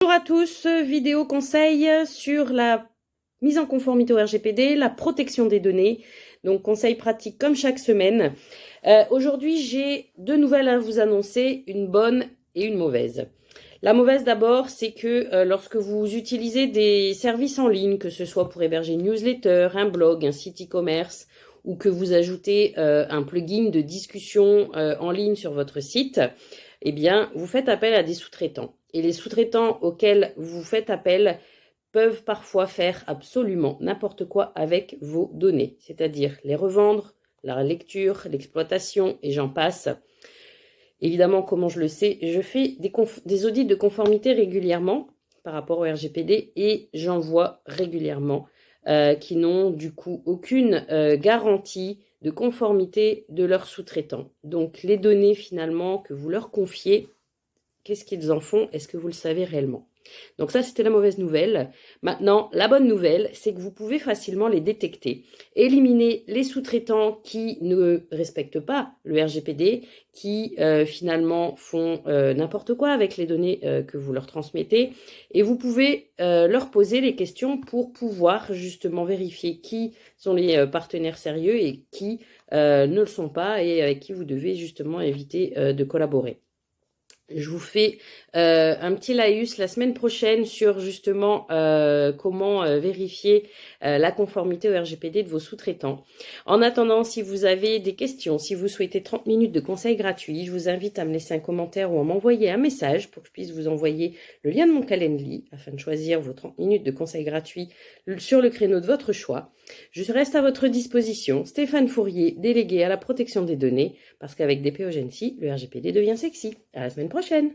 Bonjour à tous, vidéo conseil sur la mise en conformité au RGPD, la protection des données, donc conseil pratique comme chaque semaine. Aujourd'hui, j'ai deux nouvelles à vous annoncer, une bonne et une mauvaise. La mauvaise d'abord, c'est que lorsque vous utilisez des services en ligne, que ce soit pour héberger une newsletter, un blog, un site e-commerce, ou que vous ajoutez un plugin de discussion en ligne sur votre site, eh bien, vous faites appel à des sous-traitants. Et les sous-traitants auxquels vous faites appel peuvent parfois faire absolument n'importe quoi avec vos données, c'est-à-dire les revendre, la lecture, l'exploitation et j'en passe. Évidemment, comment je le sais, je fais des audits de conformité régulièrement par rapport au RGPD et j'en vois régulièrement qui n'ont du coup aucune garantie de conformité de leurs sous-traitants. Donc les données finalement que vous leur confiez, qu'est-ce qu'ils en font? Est-ce que vous le savez réellement? Donc ça, c'était la mauvaise nouvelle. Maintenant, la bonne nouvelle, c'est que vous pouvez facilement les détecter. Éliminer les sous-traitants qui ne respectent pas le RGPD, qui finalement font n'importe quoi avec les données que vous leur transmettez. Et vous pouvez leur poser les questions pour pouvoir justement vérifier qui sont les partenaires sérieux et qui ne le sont pas et avec qui vous devez justement éviter de collaborer. Je vous fais un petit laïus la semaine prochaine sur justement comment vérifier la conformité au RGPD de vos sous-traitants. En attendant, si vous avez des questions, si vous souhaitez 30 minutes de conseils gratuits, je vous invite à me laisser un commentaire ou à m'envoyer un message pour que je puisse vous envoyer le lien de mon Calendly afin de choisir vos 30 minutes de conseils gratuits sur le créneau de votre choix. Je reste à votre disposition, Stéphane Fourier, délégué à la protection des données, parce qu'avec DPO Agency, le RGPD devient sexy. À la semaine prochaine.